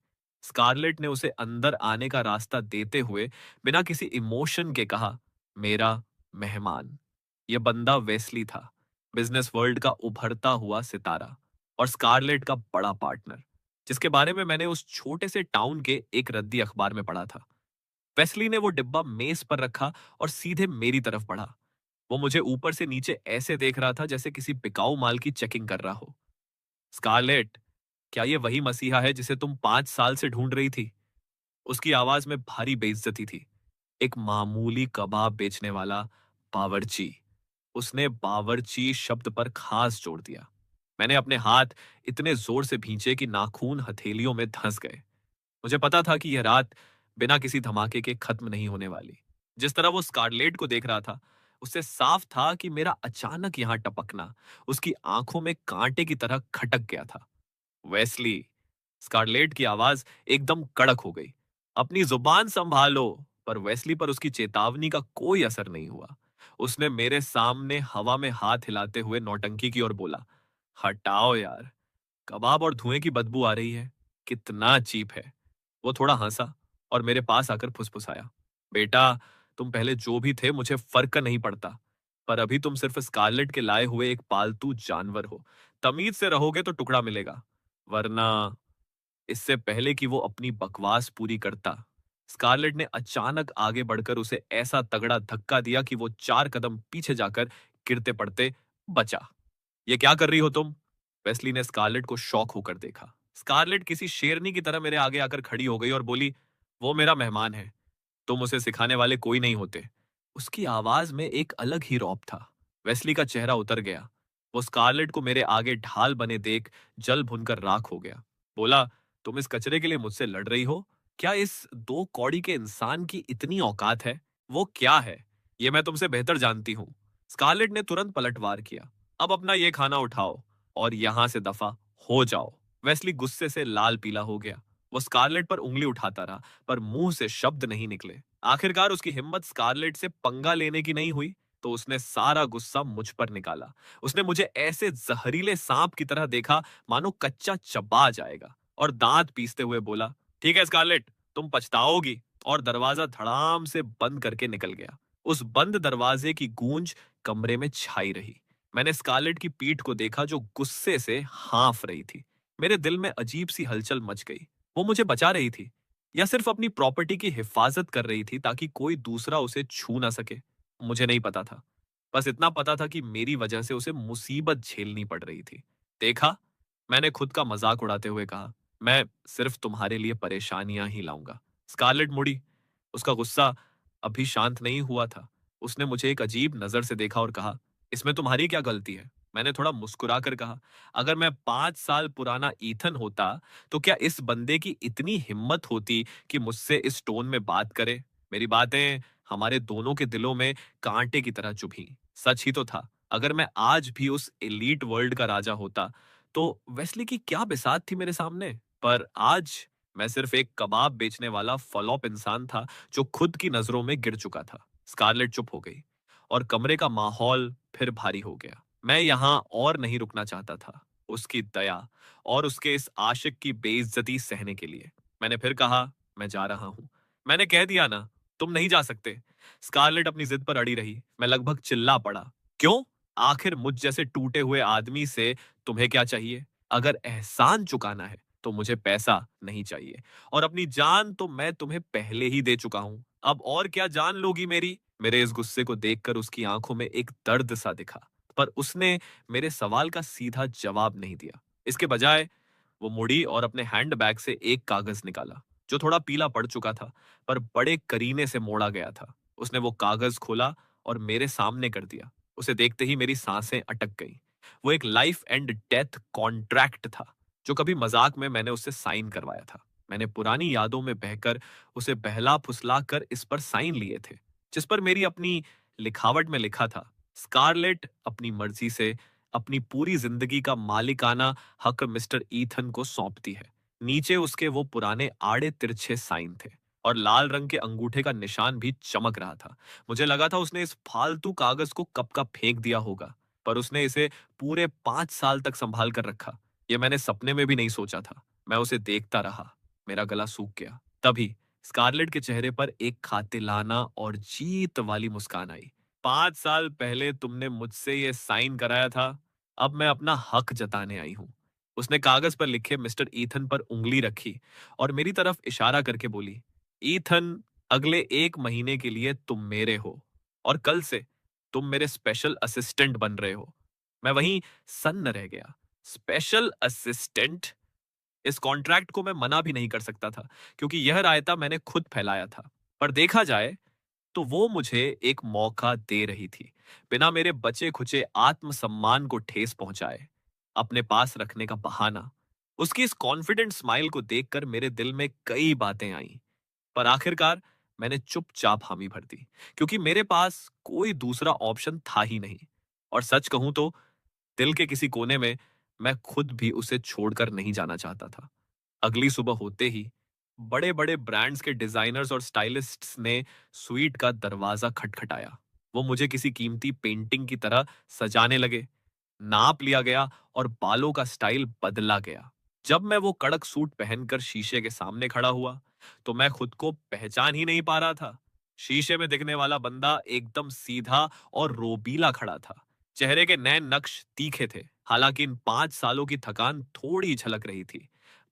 स्कारलेट ने उसे अंदर आने का रास्ता देते हुए बिना किसी इमोशन के कहा, मेरा मेहमान। यह बंदा वेस्ली था, बिजनेस वर्ल्ड का उभरता हुआ सितारा और स्कारलेट का बड़ा पार्टनर, जिसके बारे में मैंने उस छोटे से टाउन के एक रद्दी अखबार में पढ़ा था। वेस्ली ने वो डिब्बा मेज पर रखा और सीधे मेरी तरफ बढ़ा। वो मुझे ऊपर से नीचे ऐसे देख रहा था जैसे किसी बिकाऊ माल की चेकिंग कर रहा हो। स्कारलेट, क्या ये वही मसीहा है जिसे तुम 5 साल से ढूंढ रही थी? उसकी आवाज में भारी बेइज्जती थी। एक मामूली कबाब बेचने वाला बावर्ची। उसने बावर्ची शब्द पर खास जोर दिया। मैंने अपने हाथ इतने जोर से भींचे कि नाखून हथेलियों में धंस गए। मुझे पता था कि यह रात बिना किसी धमाके के खत्म नहीं होने वाली। जिस तरह वो स्कारलेट को देख रहा था, उससे साफ था कि मेरा अचानक यहां टपकना उसकी आंखों में कांटे की तरह खटक गया था। वेस्ली, स्कारलेट की आवाज एकदम कड़क हो गई। अपनी जुबान संभालो। पर वेस्ली पर उसकी चेतावनी का कोई असर नहीं हुआ। उसने मेरे सामने हवा में हाथ हिलाते हुए नौटंकी की ओर बोला, हटाओ यार, कबाब और धुएं की बदबू आ रही है। कितना चीप है। वो थोड़ा हंसा और मेरे पास आकर फुसफुसाया, बेटा, तुम पहले जो भी थे मुझे फर्क नहीं पड़ता, पर अभी तुम सिर्फ स्कारलेट के लाए हुए एक पालतू जानवर हो। तमीज से रहोगे तो टुकड़ा मिलेगा, वरना। इससे पहले कि वो अपनी बकवास पूरी करता, स्कारलेट ने अचानक आगे बढ़कर उसे ऐसा तगड़ा धक्का दिया कि वो 4 कदम पीछे जाकर गिरते पड़ते बचा। ये क्या कर रही हो तुम? वेस्ली ने स्कारलेट को शॉक होकर देखा। स्कारलेट किसी शेरनी की तरह मेरे आगे आकर खड़ी हो गई और बोली, वो मेरा मेहमान है, तुम उसे सिखाने वाले कोई नहीं होते। उसकी आवाज में एक अलग ही रौब था। वेस्ली का चेहरा उतर गया। वो स्कारलेट को मेरे आगे ढाल बने देख जल भुनकर राख हो गया। बोला, तुम इस कचरे के लिए मुझसे लड़ रही हो? क्या इस 2 कौड़ी के इंसान की इतनी औकात है? वो क्या है, ये मैं तुमसे बेहतर जानती हूँ। स्कारलेट ने तुरंत पलटवार किया। अब अपना ये खाना उठाओ और यहां से दफा हो जाओ। वेस्ली गुस्से से लाल पीला हो गया। वो स्कारलेट पर उंगली उठाता रहा, पर मुंह से शब्द नहीं निकले। आखिरकार उसकी हिम्मत स्कारलेट से पंगा लेने की नहीं हुई, तो उसने सारा गुस्सा मुझ पर निकाला। उसने मुझे ऐसे जहरीले सांप की तरह देखा मानो कच्चा चबा जाएगा, और दांत पीसते हुए बोला, ठीक है स्कारलेट, तुम पछताओगी, और दरवाजा धड़ाम से बंद करके निकल गया। उस बंद दरवाजे की गूंज कमरे में छाई रही। मैंने स्कारलेट की पीठ को देखा जो गुस्से से हाँफ रही थी। मेरे दिल में अजीब सी हलचल मच गई। वो मुझे बचा रही थी, या सिर्फ अपनी प्रॉपर्टी की हिफाजत कर रही थी ताकि कोई दूसरा उसे छू ना सके? मुझे नहीं पता था। बस इतना पता था कि मेरी वजह से उसे मुसीबत झेलनी पड़ रही थी। देखा, मैंने खुद का मजाक उड़ाते हुए कहा, मैं सिर्फ तुम्हारे लिए परेशानियां ही लाऊंगा। स्कारलेट मुड़ी। उसका गुस्सा अभी शांत नहीं हुआ था। उसने मुझे एक अजीब नजर से देखा और कहा, इसमें तुम्हारी क्या गलती है? मैंने थोड़ा मुस्कुरा कर कहा, अगर मैं 5 साल पुराना ईथन होता तो क्या इस बंदे की इतनी हिम्मत होती कि मुझसे इस टोन में बात करे? मेरी बातें हमारे दोनों के दिलों में कांटे की तरह चुभी। सच ही तो था। अगर मैं आज भी उस एलीट वर्ल्ड का राजा होता, तो वेस्ली की क्या बिसात थी मेरे सामने? पर आज मैं सिर्फ एक कबाब बेचने वाला फॉलोअप इंसान था जो खुद की नजरों में गिर चुका था। स्कारलेट चुप हो गई और कमरे का माहौल फिर भारी हो गया। मैं यहां और नहीं रुकना चाहता था, उसकी दया और उसके इस आशिक की बेइज्जती सहने के लिए। मैंने फिर कहा, मैं जा रहा हूं। मैंने कह दिया ना, तुम नहीं जा सकते। स्कारलेट अपनी जिद पर अड़ी रही। मैं लगभग चिल्ला पड़ा, क्यों? आखिर मुझ जैसे टूटे हुए आदमी से तुम्हें क्या चाहिए? अगर एहसान चुकाना है तो मुझे पैसा नहीं चाहिए, और अपनी जान तो मैं तुम्हें पहले ही दे चुका हूं। अब और क्या जान लोगी मेरी? मेरे इस गुस्से को देखकर उसकी आंखों में एक दर्द सा दिखा, पर उसने मेरे सवाल का सीधा जवाब नहीं दिया। इसके बजाय वो मुड़ी और अपने हैंडबैग से एक कागज निकाला, जो थोड़ा पीला पड़ चुका था, पर बड़े करीने से मोड़ा गया था। उसने वो कागज खोला और मेरे सामने कर दिया। उसे देखते ही मेरी सांसें अटक गईं। वो एक लाइफ एंड डेथ कॉन्ट्रैक्ट था, जो कभी मजाक में मैंने उससे साइन करवाया था। मैंने पुरानी यादों में बहकर उसे बहला फुसला कर इस पर साइन लिए थे, जिस पर मेरी अपनी लिखावट में लिखा था, स्कारलेट अपनी मर्जी से अपनी पूरी जिंदगी का मालिकाना हक मिस्टर ईथन को सौंपती है। नीचे उसके वो पुराने आड़े तिरछे साइन थे और लाल रंग के अंगूठे का निशान भी चमक रहा था। मुझे लगा था उसने इस फालतू कागज को कब का फेंक दिया होगा, पर उसने इसे पूरे 5 साल तक संभाल कर रखा। ये मैंने सपने में भी नहीं सोचा था। मैं उसे देखता रहा। मेरा गला सूख गया। तभी स्कारलेट के चेहरे पर एक खातिलाना और जीत वाली मुस्कान आई। 5 साल पहले तुमने मुझसे ये साइन कराया था, अब मैं अपना हक जताने आई हूं। उसने कागज पर लिखे मिस्टर ईथन पर उंगली रखी और मेरी तरफ इशारा करके बोली, ईथन, अगले 1 महीने के लिए तुम मेरे हो और कल से तुम मेरे स्पेशल असिस्टेंट बन रहे हो। मैं वहीं सन्न रह गया। Special assistant? इस कॉन्ट्रैक्ट को मैं मना भी नहीं कर सकता था, क्योंकि यह रायता मैंने खुद फैलाया था। पर देखा जाए तो वो मुझे एक मौका दे रही थी, बिना मेरे बचे खुचे आत्मसम्मान को ठेस पहुंचाए, अपने पास रखने का बहाना। उसकी इस कॉन्फिडेंट स्माइल को देखकर मेरे दिल में कई बातें आईं, पर आखिरकार मैंने चुपचाप हामी भर दी, क्योंकि मेरे पास कोई दूसरा ऑप्शन था ही नहीं। और सच कहूं तो दिल के किसी कोने में मैं खुद भी उसे छोड़कर नहीं जाना चाहता था। अगली सुबह होते ही बड़े बड़े ब्रांड्स के डिजाइनर्स और स्टाइलिस्ट्स ने स्वीट का दरवाजा खटखटाया। वो मुझे किसी कीमती पेंटिंग की तरह सजाने लगे। नाप लिया गया और बालों का स्टाइल बदला गया। जब मैं वो कड़क सूट पहनकर शीशे के सामने खड़ा हुआ, तो मैं खुद को पहचान ही नहीं पा रहा था। शीशे में दिखने वाला बंदा एकदम सीधा और रोबीला खड़ा था। चेहरे के नए नक्श तीखे थे। हालांकि इन 5 सालों की थकान थोड़ी झलक रही थी,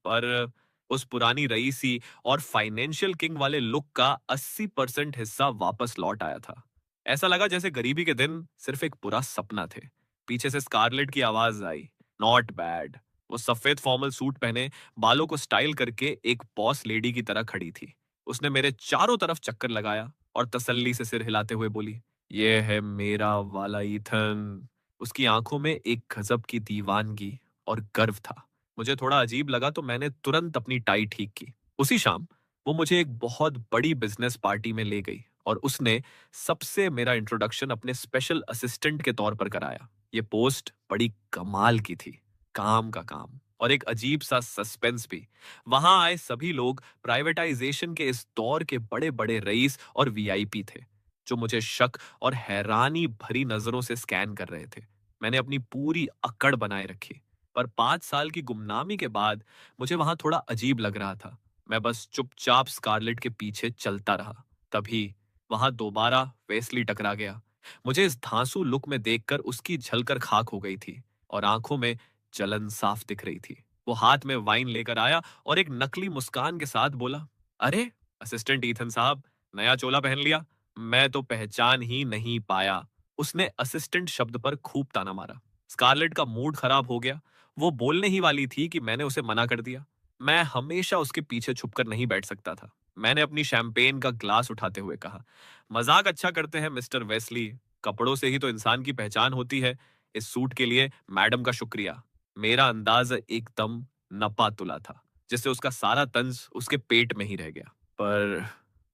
पर उस पुरानी रईसी और फाइनेंशियल किंग वाले लुक का 80% हिस्सा वापस लौट आया था। ऐसा लगा जैसे गरीबी के दिन सिर्फ एक बुरा सपना थे। पीछे से स्कारलेट की आवाज आई, नॉट बैड। वो सफेद फॉर्मल सूट पहने, बालों को स्टाइल करके एक बॉस लेडी की तरह खड़ी थी। उसने मेरे चारों तरफ चक्कर लगाया और तसल्ली से सिर हिलाते हुए बोली, ये है मेरा वाला ईथन। उसकी आंखों में एक गजब की दीवानगी और गर्व था। मुझे थोड़ा अजीब लगा तो मैंने तुरंत अपनी टाई ठीक की। उसी शाम वो मुझे एक बहुत बड़ी बिजनेस पार्टी में ले गई और उसने सबसे मेरा इंट्रोडक्शन अपने स्पेशल असिस्टेंट के तौर पर कराया। ये पोस्ट बड़ी कमाल की थी। काम का काम और एक अजीब सा सस्पेंस भी। वहां आए सभी लोग प्राइवेटाइजेशन के इस दौर के बड़े बड़े रईस और वीआईपी थे, जो मुझे शक और हैरानी भरी नजरों से स्कैन कर रहे थे। मैंने अपनी पूरी अकड़ बनाए रखी, पर 5 साल की गुमनामी के बाद मुझे वहां थोड़ा अजीब लग रहा था। मैं बस चुपचाप स्कारलेट के पीछे चलता रहा। तभी वहां दोबारा वेस्ली टकरा गया। मुझे इस धांसू लुक में देखकर उसकी झलकर खाक हो गई थी और आंखों में जलन साफ दिख रही थी। वो हाथ में वाइन लेकर आया और एक नकली मुस्कान के साथ बोला, अरे असिस्टेंट ईथन साहब, नया चोला पहन लिया। मैं तो पहचान ही नहीं पाया। उसने असिस्टेंट शब्द पर खूब ताना मारा। स्कारलेट का मूड खराब हो गया। वो बोलने ही वाली थी कि मैंने उसे मना कर दिया। मैं हमेशा उसके पीछे छुपकर नहीं बैठ सकता था। मैंने अपनी शैंपेन का ग्लास उठाते हुए कहा, मजाक अच्छा करते हैं मिस्टर वेस्ली। कपड़ों से ही तो इंसान की पहचान होती है। इस सूट के लिए मैडम का शुक्रिया। मेरा अंदाज एकदम नपा तुला था, जिससे उसका सारा तंज उसके पेट में ही रह गया। पर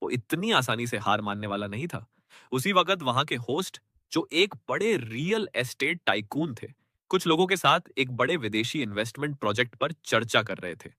वो इतनी आसानी से हार मानने वाला नहीं था। उसी वक्त वहां के होस्ट, जो एक बड़े रियल एस्टेट टाइकून थे, कुछ लोगों के साथ एक बड़े विदेशी इन्वेस्टमेंट प्रोजेक्ट पर चर्चा कर रहे थे।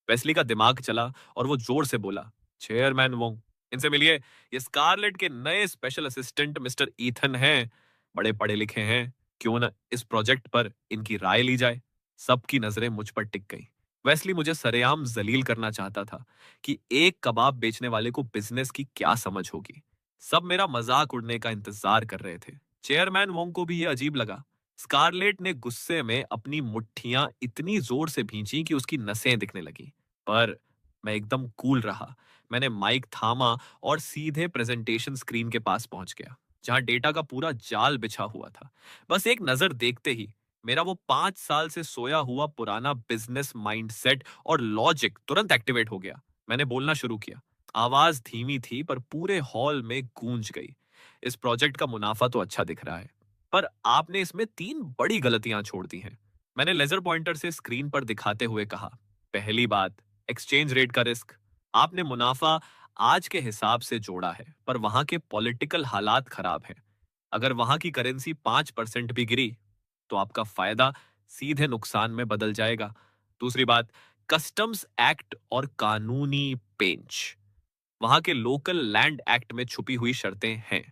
वेस्ली का दिमाग चला और वो जोर से बोला, चेयरमैन वोंग, इनसे मिलिए। ये स्कारलेट के नए स्पेशल असिस्टेंट मिस्टर ईथन हैं। बड़े पढ़े लिखे हैं। क्यों न इस प्रोजेक्ट पर इनकी राय ली जाए। सबकी नजरें मुझ पर टिक गई। वेस्ली मुझे सरेआम जलील करना चाहता था कि एक कबाब बेचने वाले को बिजनेस की क्या समझ होगी। सब मेरा मजाक उड़ने का इंतजार कर रहे थे। चेयरमैन वोंग को भी यह अजीब लगा। स्कारलेट ने गुस्से में अपनी मुट्ठियां इतनी जोर से भींची कि उसकी नसें दिखने लगी। पर मैं एकदम कूल रहा। मैंने माइक थामा और सीधे प्रेजेंटेशन स्क्रीन के पास पहुंच गया, जहां डेटा का पूरा जाल बिछा हुआ था। बस एक नजर देखते ही मेरा वो 5 साल से सोया हुआ पुराना बिजनेस माइंडसेट और लॉजिक तुरंत एक्टिवेट हो गया। मैंने बोलना शुरू किया। आवाज धीमी थी पर पूरे हॉल में गूंज गई। इस प्रोजेक्ट का मुनाफा तो अच्छा दिख रहा है, पर आपने इसमें 3 बड़ी गलतियां छोड़ दी हैं। मैंने लेजर पॉइंटर से स्क्रीन पर दिखाते हुए कहा। पहली बात, एक्सचेंज रेट का रिस्क। आपने मुनाफा आज के हिसाब से जोड़ा है, पर वहां के पॉलिटिकल हालात खराब हैं। अगर वहां की करेंसी 5% भी गिरी तो आपका फायदा सीधे नुकसान में बदल जाएगा। दूसरी बात, कस्टम्स एक्ट और कानूनी पेंच। वहां के लोकल लैंड एक्ट में छुपी हुई शर्तें हैं।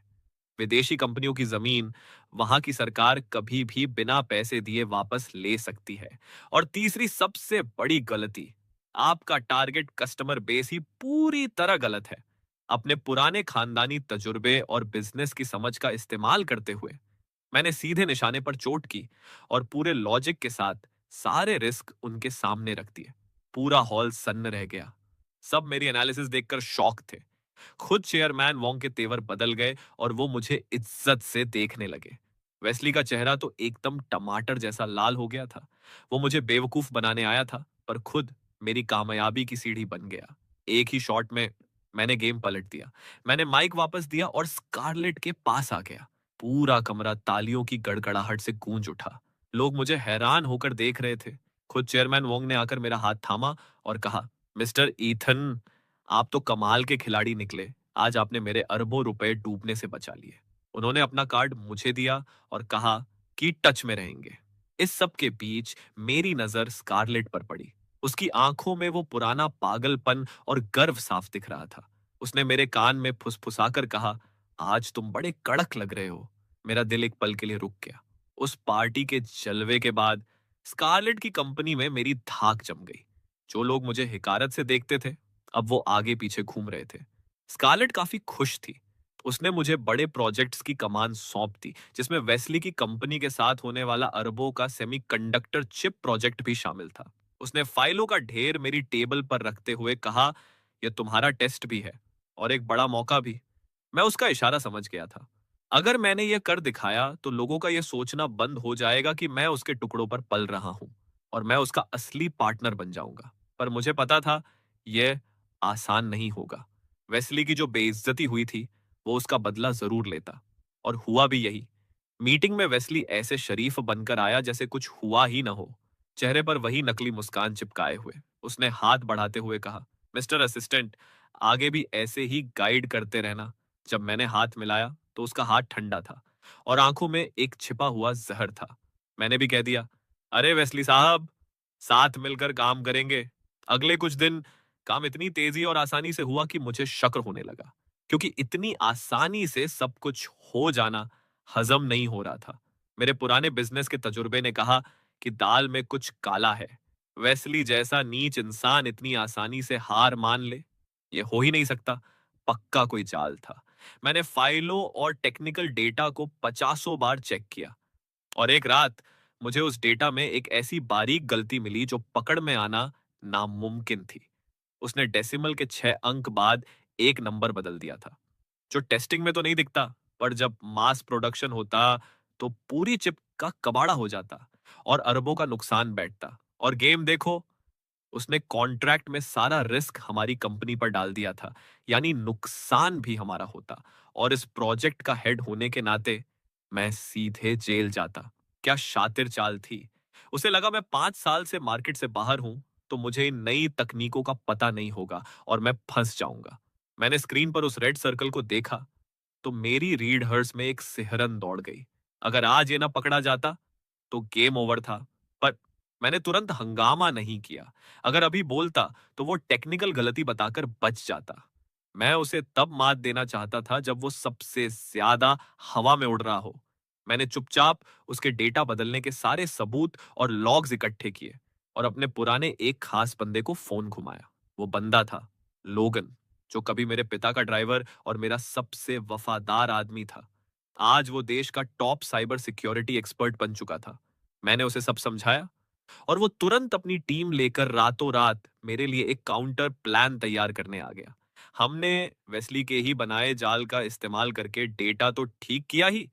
विदेशी कंपनियों की जमीन वहां की सरकार कभी भी बिना पैसे दिए वापस ले सकती है। और तीसरी सबसे बड़ी गलती, आपका टारगेट कस्टमर बेस ही पूरी तरह गलत है। अपने पुराने खानदानी तजुर्बे और बिजनेस की समझ का इस्तेमाल करते हुए मैंने सीधे निशाने पर चोट की और पूरे लॉजिक के साथ सारे रिस्क उनके सामने रख दिए। पूरा हॉल सन्न रह गया। सब मेरी एनालिसिस देखकर शॉक थे। खुद चेयरमैन वोंग के तेवर बदल गए और वो मुझे इज्जत से देखने लगे। वेस्ली का चेहरा तो एकदम टमाटर जैसा लाल हो गया था। वो मुझे बेवकूफ बनाने आया था, पर खुद मेरी कामयाबी की सीढ़ी बन गया। एक ही शॉट में मैंने गेम पलट दिया। मैंने माइक वापस दिया और स्कारलेट के पास आ गया। पूरा कमरा तालियों की गड़गड़ाहट से गूंज उठा। लोग मुझे हैरान होकर देख रहे थे। खुद चेयरमैन वोंग ने आकर मेरा हाथ थामा और कहा, मिस्टर ईथन, आप तो कमाल के खिलाड़ी निकले। आज आपने मेरे अरबों रुपए डूबने से बचा लिए। उन्होंने अपना कार्ड मुझे दिया और कहा कि टच में रहेंगे। इस सब के बीच मेरी नजर स्कारलेट पर पड़ी। उसकी आंखों में वो पुराना पागलपन और गर्व साफ दिख रहा था। उसने मेरे कान में फुसफुसाकर कहा, आज तुम बड़े कड़क लग रहे हो। मेरा दिल एक पल के लिए रुक गया। उस पार्टी के जलवे के बाद स्कारलेट की कंपनी में मेरी धाक जम गई। जो लोग मुझे हिकारत से देखते थे, अब वो आगे पीछे घूम रहे थे। स्कारलेट काफी खुश थी। उसने मुझे बड़े प्रोजेक्ट्स की कमान सौंप दी, जिसमें वेस्ली की कंपनी के साथ होने वाला अरबों का सेमीकंडक्टर चिप प्रोजेक्ट भी शामिल था। उसने फाइलों का ढेर मेरी टेबल पर रखते हुए कहा, यह तुम्हारा टेस्ट भी है और एक बड़ा मौका भी। मैं उसका इशारा समझ गया था। अगर मैंने यह कर दिखाया तो लोगों का यह सोचना बंद हो जाएगा कि मैं उसके टुकड़ों पर पल रहा हूं और मैं उसका असली पार्टनर बन जाऊंगा। पर मुझे पता था यह आसान नहीं होगा। वेस्ली की जो बेइज्जती हुई थी, वो उसका बदला जरूर लेता। और हुआ भी यही। मीटिंग में वेस्ली ऐसे शरीफ बनकर आया जैसे कुछ हुआ ही ना हो। चेहरे पर वही नकली मुस्कान चिपकाए हुए उसने हाथ बढ़ाते हुए कहा, मिस्टर असिस्टेंट, आगे भी ऐसे ही गाइड करते रहना। जब मैंने हाथ मिलाया तो उसका हाथ ठंडा था और आंखों में एक छिपा हुआ जहर था। मैंने भी कह दिया, अरे वेस्ली साहब, साथ मिलकर काम करेंगे। अगले कुछ दिन काम इतनी तेजी और आसानी से हुआ कि मुझे शक होने लगा, क्योंकि इतनी आसानी से सब कुछ हो जाना हजम नहीं हो रहा था। मेरे पुराने बिजनेस के तजुर्बे ने कहा कि दाल में कुछ काला है। वेस्ली जैसा नीच इंसान इतनी आसानी से हार मान ले, ये हो ही नहीं सकता। पक्का कोई चाल था। मैंने फाइलों और टेक्निकल डेटा को 50 बार चेक किया और एक रात मुझे उस डेटा में एक ऐसी बारीक गलती मिली जो पकड़ में आना नामुमकिन थी। उसने डेसिमल के 6 अंक बाद एक नंबर बदल दिया था, जो टेस्टिंग में तो नहीं दिखता, पर जब मास प्रोडक्शन होता तो पूरी चिप का कबाड़ा हो जाता और अरबों का नुकसान बैठता। और गेम देखो, उसने कॉन्ट्रैक्ट में सारा रिस्क हमारी कंपनी पर डाल दिया था, यानी नुकसान भी हमारा होता। और इस प्रोजेक्ट का हेड होने के नाते मैं सीधे जेल जाता। क्या शातिर चाल थी। उसे लगा मैं 5 साल से मार्केट से बाहर हूं, तो मुझे इन नई तकनीकों का पता नहीं होगा और मैं फंस जाऊंगा। मैंने स्क्रीन पर उस रेड सर्कल को देखा तो मेरी रीड हर्स में एक सिहरन दौड़ गई। अगर आज ये ना पकड़ा जाता तो गेम ओवर था। पर मैंने तुरंत हंगामा नहीं किया। अगर अभी बोलता तो वो टेक्निकल गलती बताकर बच जाता। मैं उसे तब मात देना चाहता था जब वो सबसे ज्यादा हवा में उड़ रहा हो। मैंने चुपचाप उसके डेटा बदलने के सारे सबूत और लॉग्स इकट्ठे किए और अपने पुराने एक खास बंदे को फोन घुमाया। वो बंदा था लोगन, जो कभी मेरे पिता का ड्राइवर और मेरा सबसे वफादार आदमी था। आज वो देश का टॉप साइबर सिक्योरिटी एक्सपर्ट बन चुका था। मैंने उसे सब समझाया और वो तुरंत अपनी टीम लेकर रातों रात मेरे लिए एक काउंटर प्लान तैयार करने आ गया। हमने वेस्ली के ही बनाए जाल का इस्तेमाल करके डेटा तो ठीक किया ही,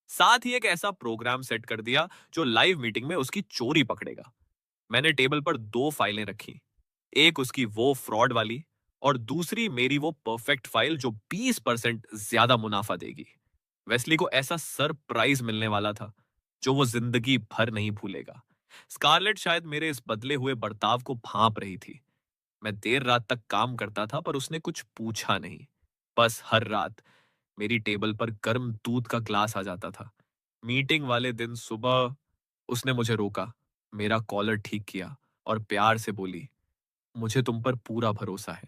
साथ ही एक ऐसा प्रोग्राम सेट कर दिया जो लाइव मीटिंग में उसकी चोरी पकड़ेगा। मैंने टेबल पर 2 फाइलें रखी, एक उसकी वो फ्रॉड वाली और दूसरी मेरी वो परफेक्ट फाइल जो 20% ज्यादा मुनाफा देगी। वेस्ली को ऐसा सरप्राइज मिलने वाला था जो वो जिंदगी भर नहीं भूलेगा। स्कारलेट शायद मेरे इस बदले हुए बर्ताव को भांप रही थी। मैं देर रात तक काम करता था पर उसने कुछ पूछा नहीं। बस हर रात मेरी टेबल पर गर्म दूध का ग्लास आ जाता था। मीटिंग वाले दिन सुबह उसने मुझे रोका, मेरा कॉलर ठीक किया और प्यार से बोली, मुझे तुम पर पूरा भरोसा है,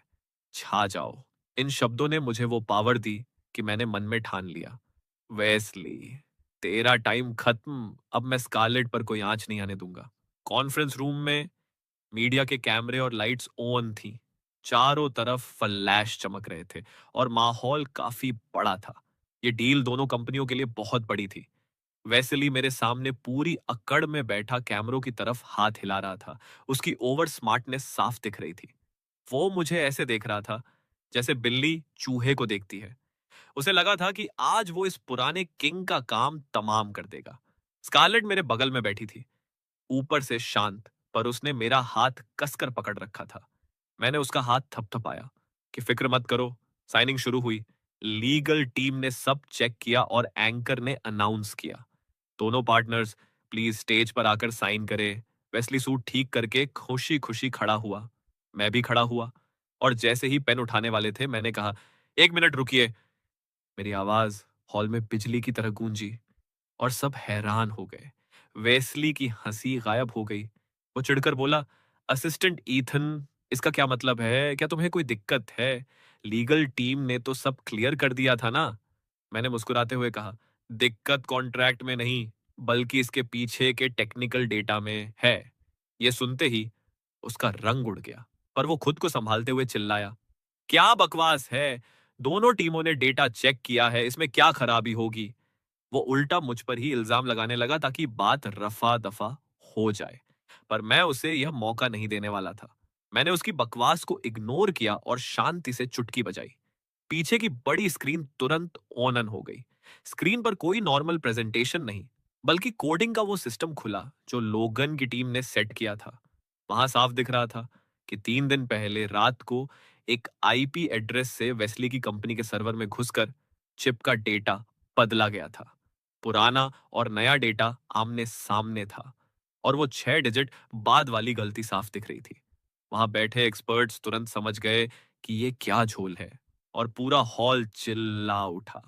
छा जाओ। इन शब्दों ने मुझे वो पावर दी कि मैंने मन में ठान लिया, वेस्ली, तेरा टाइम खत्म, अब मैं स्कारलेट पर कोई आंच नहीं आने दूंगा। कॉन्फ्रेंस रूम में मीडिया के कैमरे और लाइट्स ऑन थी। चारों तरफ फ्लैश चमक रहे थे और माहौल काफी बड़ा था। ये डील दोनों कंपनियों के लिए बहुत बड़ी थी। वेस्ली मेरे सामने पूरी अकड़ में बैठा कैमरों की तरफ हाथ हिला रहा था। उसकी ओवर स्मार्टनेस साफ दिख रही थी। वो मुझे ऐसे देख रहा था जैसे बिल्ली चूहे को देखती है। उसे लगा था कि आज वो इस पुराने किंग का काम तमाम कर देगा। स्कारलेट मेरे बगल में बैठी थी, ऊपर से शांत, पर उसने मेरा हाथ कसकर पकड़ रखा था। मैंने उसका हाथ थपथपाया कि फिक्र मत करो। साइनिंग शुरू हुई। लीगल टीम ने सब चेक किया और एंकर ने अनाउंस किया, दोनों पार्टनर्स प्लीज स्टेज पर आकर साइन करें। वेस्ली सूट ठीक करके खुशी खुशी खड़ा हुआ। मैं भी खड़ा हुआ और जैसे ही पेन उठाने वाले थे मैंने कहा, 1 मिनट रुकिए। मेरी आवाज हॉल में बिजली की तरह गूंजी और सब हैरान हो गए। वेस्ली की हंसी गायब हो गई। वो चिढ़कर बोला, असिस्टेंट ईथन, इसका क्या मतलब है? क्या तुम्हें कोई दिक्कत है? लीगल टीम ने तो सब क्लियर कर दिया था ना। मैंने मुस्कुराते हुए कहा, दिक्कत कॉन्ट्रैक्ट में नहीं, बल्कि इसके पीछे के टेक्निकल डेटा में है। ये सुनते ही उसका रंग उड़ गया, पर वो खुद को संभालते हुए चिल्लाया, क्या बकवास है? दोनों टीमों ने डेटा चेक किया है, इसमें क्या खराबी होगी? वो उल्टा मुझ पर ही इल्जाम लगाने लगा ताकि बात रफा दफा हो जाए, पर मैं उसे यह मौका नहीं देने वाला था। मैंने उसकी बकवास को इग्नोर किया और शांति से चुटकी बजाई। पीछे की बड़ी स्क्रीन तुरंत ऑन हो गई। स्क्रीन पर कोई नॉर्मल प्रेजेंटेशन नहीं, बल्कि कोडिंग का वो सिस्टम खुला जो लोगन की टीम ने सेट किया था। वहां साफ दिख रहा था कि 3 दिन पहले रात को एक आईपी एड्रेस से वेस्ली की कंपनी के सर्वर में घुसकर चिप का डेटा बदला गया था। पुराना और नया डेटा आमने सामने था और वो 6 डिजिट बाद वाली गलती साफ दिख रही थी। वहां बैठे एक्सपर्ट्स तुरंत समझ गए कि ये क्या झोल है और पूरा हॉल चिल्ला उठा।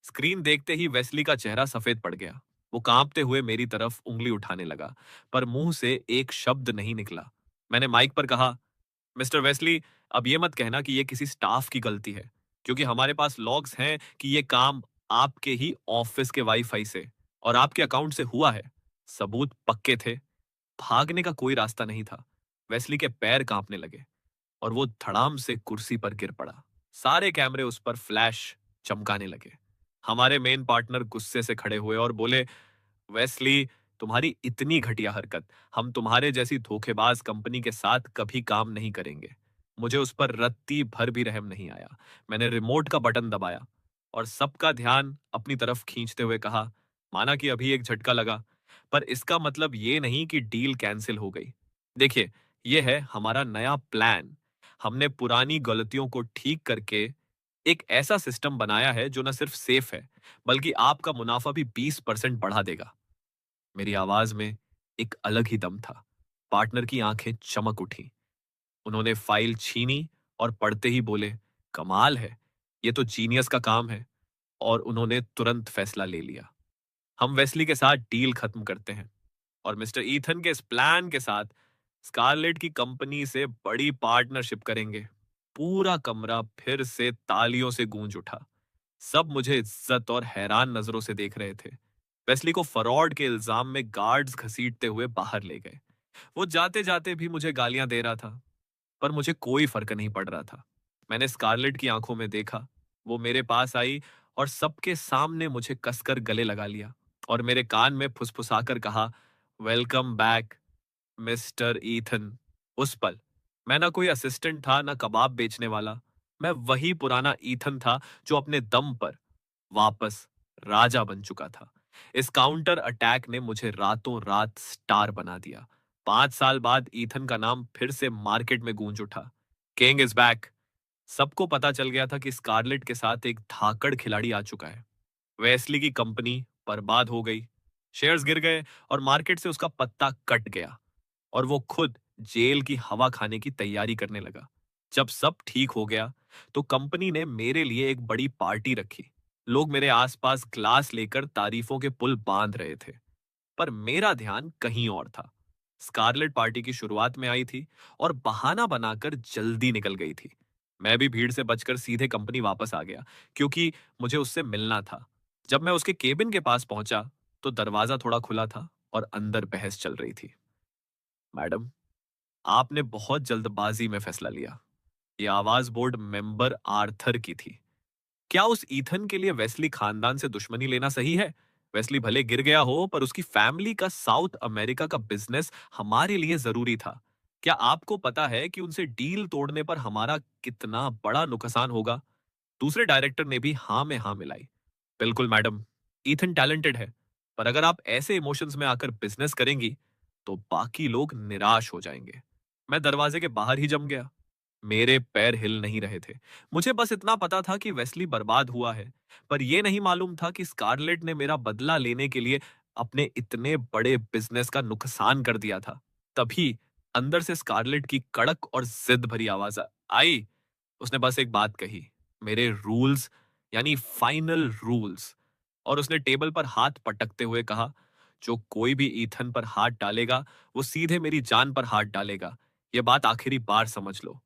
स्क्रीन देखते ही वेस्ली का चेहरा सफेद पड़ गया। वो कांपते हुए मेरी तरफ उंगली उठाने लगा, पर मुंह से एक शब्द नहीं निकला। मैंने माइक पर कहा, मिस्टर वेस्ली, अब ये मत कहना कि ये किसी स्टाफ की गलती है, क्योंकि हमारे पास लॉग्स हैं कि ये काम आपके ही ऑफिस के वाईफाई से और आपके अकाउंट से हुआ है। सबूत पक्के थे। भागने का कोई रास्ता नहीं था। वेस्ली के पैर कांपने लगे और वो धड़ाम से कुर्सी पर गिर पड़ा। सारे कैमरे उस पर फ्लैश चमकाने लगे। हमारे मेन पार्टनर गुस्से से खड़े हुए और बोले, वेस्ली, तुम्हारी इतनी घटिया हरकत, हम तुम्हारे जैसी धोखेबाज कंपनी के साथ कभी काम नहीं करेंगे। मुझे उस पर रत्ती भर भी रहम नहीं आया। मैंने रिमोट का बटन दबाया और सबका ध्यान अपनी तरफ खींचते हुए कहा, माना कि अभी एक झटका लगा, पर इसका मतलब ये नहीं कि डील कैंसिल हो गई। देखिए, ये है हमारा नया प्लान। हमने पुरानी गलतियों को ठीक करके एक ऐसा सिस्टम बनाया है जो न सिर्फ सेफ है, बल्कि आपका मुनाफा भी 20% बढ़ा देगा। मेरी आवाज में एक अलग ही दम था। पार्टनर की आंखें चमक उठी। उन्होंने फाइल छीनी और पढ़ते ही बोले, कमाल है, ये तो जीनियस का काम है। और उन्होंने तुरंत फैसला ले लिया। हम वेस्ली के साथ डील खत्म करते हैं और मिस्टर ईथन के इस प्लान के साथ स्कारलेट की कंपनी से बड़ी पार्टनरशिप करेंगे। पूरा कमरा फिर से तालियों से गूंज उठा। सब मुझे इज्जत और हैरान नजरों से देख रहे थे। वेस्ली को फ्रॉड के इल्जाम में गार्ड्स घसीटते हुए बाहर ले गए। वो जाते जाते भी मुझे गालियां दे रहा था, पर मुझे कोई फर्क नहीं पड़ रहा था। मैंने स्कारलेट की आंखों में देखा। वो मेरे पास आई और सबके सामने मुझे कसकर गले लगा लिया और मेरे कान में फुसफुसाकर कहा, वेलकम बैक मिस्टर ईथन। उस पल मैं ना कोई असिस्टेंट था, ना कबाब बेचने वाला। मैं वही पुराना ईथन था जो अपने दम पर वापस राजा बन चुका था। इस काउंटर अटैक ने मुझे रातों रात स्टार बना दिया। 5 साल बाद ईथन का नाम फिर से मार्केट में गूंज उठा। King is back. सबको पता चल गया था कि स्कारलेट के साथ एक धाकड़ खिलाड़ी आ चुका है। वेस्ली की कंपनी बर्बाद हो गई। शेयर्स गिर गए और मार्केट से उसका पत्ता कट गया और वो खुद जेल की हवा खाने की तैयारी करने लगा। जब सब ठीक हो गया तो कंपनी ने मेरे लिए एक बड़ी पार्टी रखी। लोग मेरे आसपास ग्लास लेकर तारीफों के पुल बांध रहे थे, पर मेरा ध्यान कहीं और था। स्कारलेट पार्टी की शुरुआत में आई थी और बहाना बनाकर जल्दी निकल गई थी। मैं भी भीड़ से बचकर सीधे कंपनी वापस आ गया, क्योंकि मुझे उससे मिलना था। जब मैं उसके केबिन के पास पहुंचा तो दरवाजा थोड़ा खुला था और अंदर बहस चल रही थी। मैडम, आपने बहुत जल्दबाजी में फैसला लिया। ये आवाज बोर्ड मेंबर आर्थर की थी। क्या उस ईथन के लिए वेस्ली खानदान से दुश्मनी लेना सही है? वेस्ली भले गिर गया हो, पर उसकी फैमिली का साउथ अमेरिका का बिजनेस हमारे लिए जरूरी था। क्या आपको पता है कि उनसे डील तोड़ने पर हमारा कितना बड़ा नुकसान होगा? दूसरे डायरेक्टर ने भी हाँ में हाँ मिलाई। बिल्कुल मैडम, ईथन टैलेंटेड है, पर अगर आप ऐसे इमोशंस में आकर बिजनेस करेंगी तो बाकी लोग निराश हो जाएंगे। मैं दरवाजे के बाहर ही जम गया। मेरे पैर हिल नहीं रहे थे। मुझे बस इतना पता था कि वेस्ली बर्बाद हुआ है, पर यह नहीं मालूम था कि स्कारलेट ने मेरा बदला लेने के लिए अपने इतने बड़े बिजनेस का नुकसान कर दिया था। तभी अंदर से स्कारलेट की कड़क और जिद भरी आवाज आई। उसने बस एक बात कही, मेरे रूल्स, यानी फाइनल रूल्स। और उसने टेबल पर हाथ पटकते हुए कहा, जो कोई भी ईथन पर हाथ डालेगा वो सीधे मेरी जान पर हाथ डालेगा। यह बात आखिरी बार समझ लो।